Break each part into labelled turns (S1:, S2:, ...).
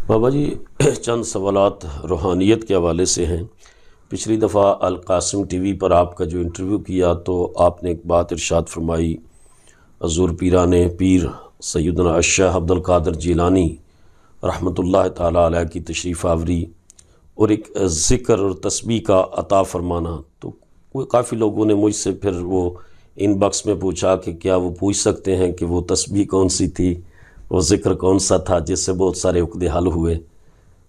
S1: بابا جی چند سوالات روحانیت کے حوالے سے ہیں۔ پچھلی دفعہ القاسم ٹی وی پر آپ کا جو انٹرویو کیا تو آپ نے ایک بات ارشاد فرمائی، حضور پیران پیر سیدنا الشیخ عبد القادر جیلانی رحمۃ اللہ تعالیٰ علیہ کی تشریف آوری اور ایک ذکر اور تسبیح کا عطا فرمانا، تو کافی لوگوں نے مجھ سے پھر وہ ان باکس میں پوچھا کہ کیا وہ پوچھ سکتے ہیں کہ وہ تسبیح کون سی تھی، وہ ذکر کون سا تھا جس سے بہت سارے عقدے حل ہوئے،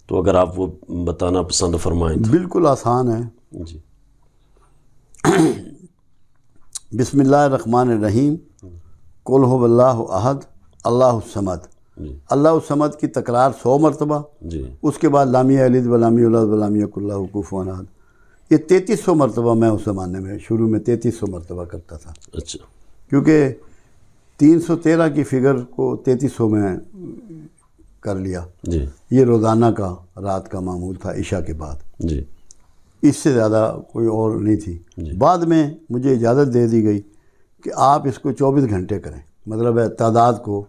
S1: تو اگر آپ وہ بتانا پسند فرمائیں تو۔
S2: بالکل آسان ہے۔
S1: جی
S2: بسم اللہ الرحمن الرحیم، قل هو اللہ احد اللہ الصمد۔
S1: جی
S2: اللہ الصمد کی تکرار 100 مرتبہ،
S1: جی
S2: اس کے بعد لامی یلد ولامی یولد ولم یکن لہ کفوا احد، یہ 3300 مرتبہ میں اس زمانے میں شروع میں 3300 مرتبہ کرتا تھا،
S1: اچھا
S2: کیونکہ 313 کی فگر کو 3300 میں کر لیا۔
S1: جی
S2: یہ روزانہ کا رات کا معمول تھا عشاء کے بعد،
S1: جی
S2: اس سے زیادہ کوئی اور نہیں تھی۔
S1: جی
S2: بعد میں مجھے اجازت دے دی گئی کہ آپ اس کو 24 گھنٹے کریں، مطلب ہے تعداد کو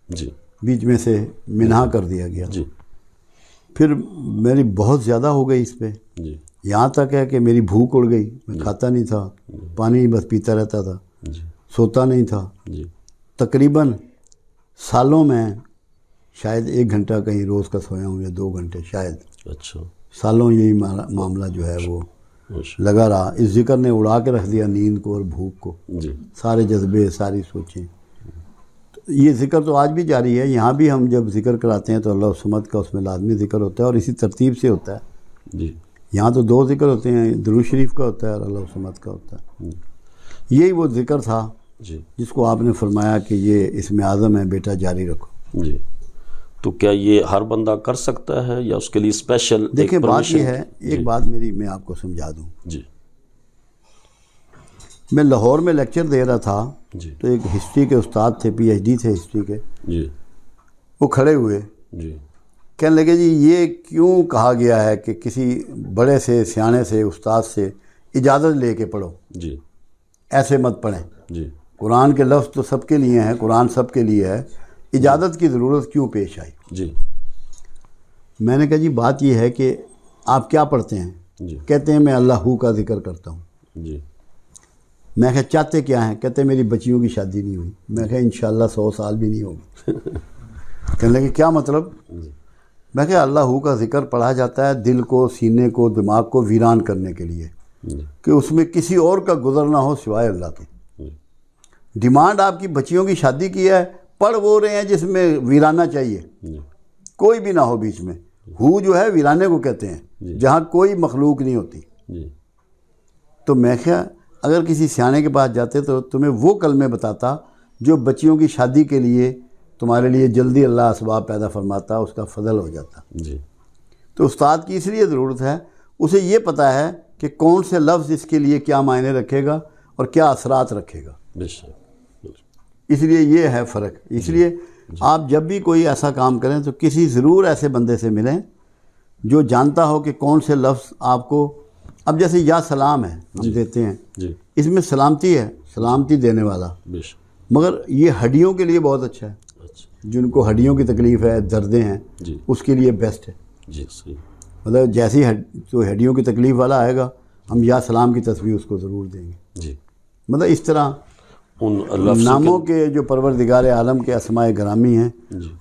S1: جی
S2: بیچ میں سے منہا کر دیا گیا۔
S1: جی
S2: پھر میری بہت زیادہ ہو گئی اس پہ،
S1: جی
S2: یہاں تک ہے کہ میری بھوک اڑ گئی، میں کھاتا نہیں تھا، پانی بس پیتا رہتا تھا،
S1: جی
S2: سوتا نہیں تھا۔
S1: جی
S2: تقریباً سالوں میں شاید 1 گھنٹہ کہیں روز کا سویا ہوں یا 2 گھنٹے شاید،
S1: اچھا
S2: سالوں یہی معاملہ جو ہے وہ
S1: ماشاء
S2: لگا رہا۔ اس ذکر نے اڑا کے رکھ دیا نیند کو اور بھوک کو،
S1: اللہ۔ جی
S2: سارے جذبے، ساری سوچیں۔ تو یہ ذکر تو آج بھی جاری ہے، یہاں بھی ہم جب ذکر کراتے ہیں تو اللہ الصمد کا اس میں لازمی ذکر ہوتا ہے اور اسی ترتیب سے ہوتا ہے۔
S1: جی
S2: یہاں تو 2 ذکر ہوتے ہیں، درود شریف کا ہوتا ہے اور اللہ الصمد کا ہوتا ہے۔ یہی وہ ذکر تھا
S1: جی
S2: جس کو آپ نے فرمایا کہ یہ اسم اعظم ہے، بیٹا جاری رکھو۔
S1: جی تو کیا یہ ہر بندہ کر سکتا ہے یا اس کے لیے اسپیشل؟
S2: دیکھیں بات یہ ہے، ایک بات میری میں آپ کو سمجھا دوں۔
S1: جی
S2: میں لاہور میں لیکچر دے رہا تھا
S1: جی
S2: تو ایک ہسٹری کے استاد تھے، پی ایچ ڈی تھے ہسٹری کے،
S1: جی
S2: وہ کھڑے ہوئے،
S1: جی
S2: کہنے لگے جی یہ کیوں کہا گیا ہے کہ کسی بڑے سے سیانے سے استاد سے اجازت لے کے پڑھو،
S1: جی
S2: ایسے مت پڑھیں،
S1: جی
S2: قرآن کے لفظ تو سب کے لیے ہیں، قرآن سب کے لیے ہے، اجازت کی ضرورت کیوں پیش آئی؟
S1: جی
S2: میں نے کہا جی بات یہ ہے کہ آپ کیا پڑھتے ہیں؟
S1: جی
S2: کہتے ہیں میں اللہ کا ذکر کرتا ہوں۔
S1: جی
S2: میں کہا چاہتے کیا ہیں؟ کہتے ہیں میری بچیوں کی شادی نہیں ہوئی۔ میں کہا انشاءاللہ 100 سال بھی نہیں ہوگی۔ کہنے لگے کیا مطلب؟ میں کہا اللہ کا ذکر پڑھا جاتا ہے دل کو، سینے کو، دماغ کو ویران کرنے کے لیے، کہ اس میں کسی اور کا گزر نہ ہو سوائے اللہ کے۔ ڈیمانڈ آپ کی بچیوں کی شادی کی ہے، پڑھ وہ رہے ہیں جس میں ویرانہ چاہیے، کوئی بھی نہ ہو بیچ میں۔ ہو جو ہے ویرانے کو کہتے ہیں، جہاں کوئی مخلوق نہیں ہوتی۔ تو میں کہا اگر کسی سیانے کے پاس جاتے تو تمہیں وہ کلمے بتاتا جو بچیوں کی شادی کے لیے تمہارے لیے جلدی اللہ اسباب پیدا فرماتا، اس کا فضل ہو جاتا۔
S1: جی
S2: تو استاد کی اس لیے ضرورت ہے، اسے یہ پتہ ہے کہ کون سے لفظ اس کے لیے کیا معنی رکھے گا اور کیا اثرات رکھے گا،
S1: بے شک۔
S2: اس لیے یہ ہے فرق۔ اس لیے آپ جب بھی کوئی ایسا کام کریں تو کسی ضرور ایسے بندے سے ملیں جو جانتا ہو کہ کون سے لفظ آپ کو، اب جیسے یا سلام ہے ہم دیتے ہیں،
S1: جی
S2: اس میں سلامتی ہے، سلامتی دینے والا،
S1: بے شک۔
S2: مگر یہ ہڈیوں کے لیے بہت اچھا ہے،
S1: اچھا
S2: جن کو ہڈیوں کی تکلیف ہے، دردیں ہیں،
S1: جی
S2: اس کے لیے بیسٹ ہے۔
S1: جی صحیح۔
S2: مطلب جیسی تو ہڈیوں کی تکلیف والا آئے گا، ہم یا سلام کی تصویر اس کو ضرور دیں گے۔
S1: جی
S2: مطلب اس طرح
S1: ان لفظوں
S2: ناموں کے جو پروردگار عالم کے اسماء گرامی ہیں،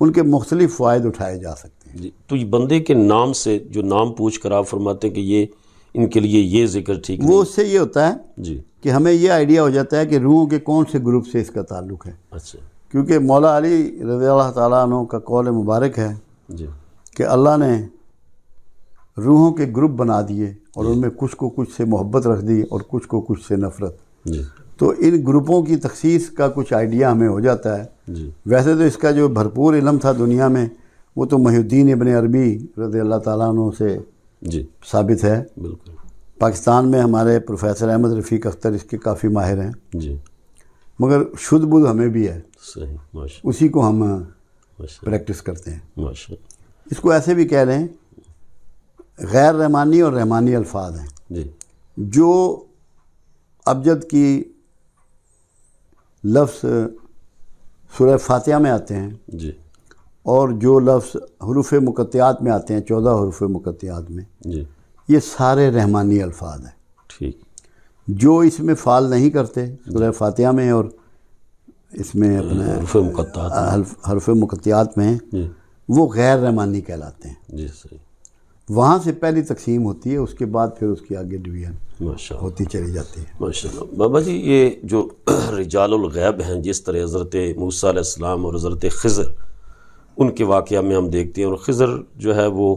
S2: ان کے مختلف فوائد اٹھائے جا سکتے ہیں۔
S1: جی تو یہ بندے کے نام سے، جو نام پوچھ کر آپ فرماتے ہیں کہ یہ ان کے لیے یہ ذکر ٹھیک
S2: وہ اس سے یہ ہوتا ہے
S1: جی
S2: کہ ہمیں یہ آئیڈیا ہو جاتا ہے کہ روحوں کے کون سے گروپ سے اس کا تعلق ہے،
S1: اچھا
S2: کیونکہ مولا علی رضی اللہ تعالیٰ عنہ کا قول مبارک ہے
S1: جی
S2: کہ اللہ نے روحوں کے گروپ بنا دیے اور ان میں کچھ کو کچھ سے محبت رکھ دی اور کچھ کو کچھ سے نفرت۔
S1: جی
S2: تو ان گروپوں کی تخصیص کا کچھ آئیڈیا ہمیں ہو جاتا ہے۔
S1: جی
S2: ویسے تو اس کا جو بھرپور علم تھا دنیا میں وہ تو محی الدین ابن عربی رضی اللہ تعالیٰ عنہ سے
S1: جی
S2: ثابت ہے۔
S1: بالکل
S2: پاکستان میں ہمارے پروفیسر احمد رفیق اختر اس کے کافی ماہر ہیں،
S1: جی
S2: مگر شدھ بدھ ہمیں بھی ہے،
S1: صحیح ماشاء
S2: اسی کو ہم
S1: ماشاء
S2: پریکٹس کرتے ہیں۔
S1: ماشاء
S2: اس کو ایسے بھی کہہ لیں غیر رحمانی اور رحمانی الفاظ ہیں۔
S1: جی
S2: جو ابجد کی لفظ سورہ فاتحہ میں آتے ہیں
S1: جی
S2: اور جو لفظ حروف مقطعات میں آتے ہیں 14 حروف مقطعات میں،
S1: جی
S2: یہ سارے رحمانی الفاظ ہیں.
S1: ٹھیک.
S2: جو اس میں فعال نہیں کرتے سورہ فاتحہ میں اور اس میں اپنے
S1: حروف مقطعات
S2: حرف مقطعات میں
S1: جی
S2: وہ غیر رحمانی کہلاتے ہیں.
S1: جی صحیح.
S2: وہاں سے پہلی تقسیم ہوتی ہے، اس کے بعد پھر اس کی آگے ڈویژن
S1: ماشاء اللہ
S2: ہوتی چلی جاتی ہے.
S1: ماشاء اللہ. بابا جی یہ جو رجال الغیب ہیں، جس طرح حضرت موسیٰ علیہ السلام اور حضرت خضر ان کے واقعہ میں ہم دیکھتے ہیں، اور خضر جو ہے وہ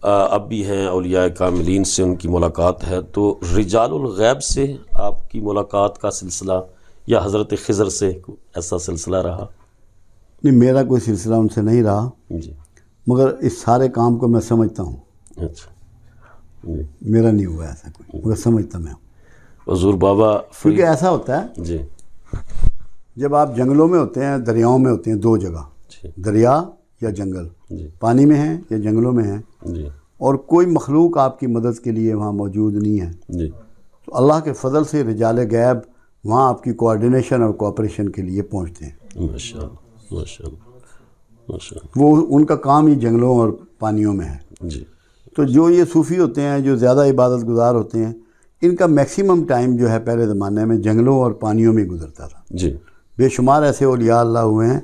S1: اب بھی ہیں اولیاء کاملین سے ان کی ملاقات ہے، تو رجال الغیب سے آپ کی ملاقات کا سلسلہ یا حضرت خضر سے ایسا سلسلہ رہا؟
S2: نہیں، میرا کوئی سلسلہ ان سے نہیں رہا،
S1: جی.
S2: مگر اس سارے کام کو میں سمجھتا ہوں.
S1: اچھا جی.
S2: میرا نہیں ہوا ایسا کوئی، مگر سمجھتا میں ہوں.
S1: حضور بابا
S2: کیونکہ ایسا ہوتا ہے
S1: جی
S2: جب آپ جنگلوں میں ہوتے ہیں، دریاؤں میں ہوتے ہیں، دو جگہ،
S1: جی
S2: دریا یا جنگل،
S1: جی
S2: پانی میں ہیں یا جنگلوں میں ہیں،
S1: جی
S2: اور کوئی مخلوق آپ کی مدد کے لیے وہاں موجود نہیں ہے،
S1: جی
S2: تو اللہ کے فضل سے رجال غیب وہاں آپ کی کوآرڈینیشن اور کوآپریشن کے لیے پہنچتے ہیں.
S1: ماشاء اللہ ماشاء اللہ ماشاء اللہ.
S2: وہ ان کا کام ہی جنگلوں اور پانیوں میں ہے.
S1: جی
S2: تو جو یہ صوفی ہوتے ہیں، جو زیادہ عبادت گزار ہوتے ہیں، ان کا میکسیمم ٹائم جو ہے پہلے زمانے میں جنگلوں اور پانیوں میں گزرتا تھا.
S1: جی
S2: بے شمار ایسے اولیاء اللہ ہوئے ہیں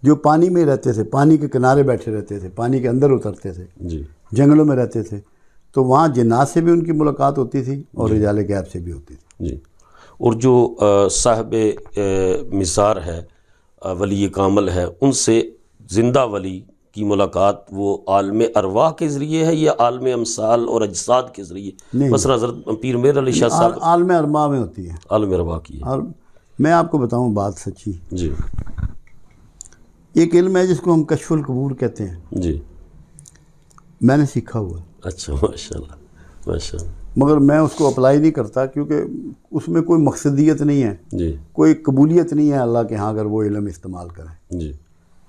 S2: جو پانی میں رہتے تھے، پانی کے کنارے بیٹھے رہتے تھے، پانی کے اندر اترتے تھے،
S1: جی
S2: جنگلوں میں رہتے تھے، تو وہاں جنات سے بھی ان کی ملاقات ہوتی تھی اور رجال غیب سے بھی ہوتی تھی.
S1: جی. اور جو صاحب مثار ہے، ولی کامل ہے، ان سے زندہ ولی کی ملاقات وہ عالم ارواح کے ذریعے ہے یا عالم امثال اور اجساد کے ذریعے؟
S2: نہیں،
S1: مثلا حضرت پیر میر علی شاہ صاحب
S2: عالم ارواح میں ہوتی ہے.
S1: عالم ارواح کی ہے.
S2: اور میں آپ کو بتاؤں بات سچی،
S1: جی
S2: ایک علم ہے جس کو ہم کشف القبور کہتے ہیں،
S1: جی.
S2: میں نے سیکھا ہوا ہے،
S1: اچھا ماشاء اللہ ماشاء اللہ.
S2: مگر میں اس کو اپلائی نہیں کرتا کیونکہ اس میں کوئی مقصدیت نہیں ہے،
S1: جی
S2: کوئی قبولیت نہیں ہے اللہ کے ہاں اگر وہ علم استعمال کریں.
S1: جی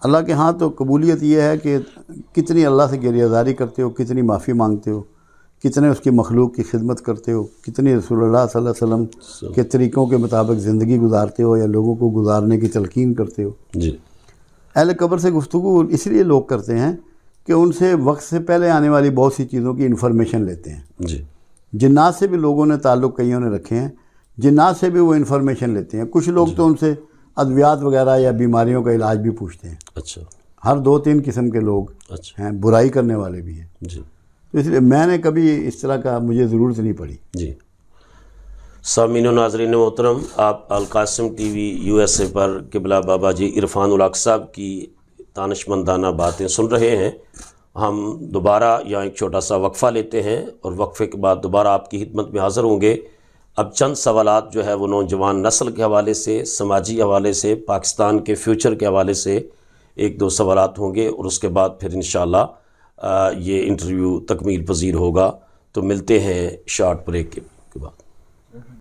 S2: اللہ کے ہاں تو قبولیت یہ ہے کہ کتنی اللہ سے گریہ زاری کرتے ہو، کتنی معافی مانگتے ہو، کتنے اس کی مخلوق کی خدمت کرتے ہو، کتنی رسول اللہ صلی اللہ علیہ وسلم کے طریقوں کے مطابق زندگی گزارتے ہو یا لوگوں کو گزارنے کی تلقین کرتے ہو.
S1: جی
S2: اہل قبر سے گفتگو اس لیے لوگ کرتے ہیں کہ ان سے وقت سے پہلے آنے والی بہت سی چیزوں کی انفارمیشن لیتے ہیں.
S1: جی
S2: جنات سے بھی لوگوں نے تعلق کئیوں نے رکھے ہیں، جنات سے بھی وہ انفارمیشن لیتے ہیں. کچھ لوگ تو ان سے ادویات وغیرہ یا بیماریوں کا علاج بھی پوچھتے ہیں.
S1: اچھا
S2: ہر 2-3 قسم کے لوگ
S1: اچھا.
S2: ہیں، برائی کرنے والے بھی ہیں.
S1: جی
S2: تو اس لیے میں نے کبھی اس طرح کا مجھے ضرورت نہیں پڑی.
S1: جی. سامعین و ناظرین محترم، آپ القاسم ٹی وی USA پر قبلہ بابا جی عرفان الحق صاحب کی دانشمندانہ باتیں سن رہے ہیں. ہم دوبارہ یہاں ایک چھوٹا سا وقفہ لیتے ہیں اور وقفے کے بعد دوبارہ آپ کی خدمت میں حاضر ہوں گے. اب چند سوالات جو ہے وہ نوجوان نسل کے حوالے سے، سماجی حوالے سے، پاکستان کے فیوچر کے حوالے سے 1-2 سوالات ہوں گے، اور اس کے بعد پھر انشاءاللہ یہ انٹرویو تکمیل پذیر ہوگا. تو ملتے ہیں شارٹ بریک کے بعد.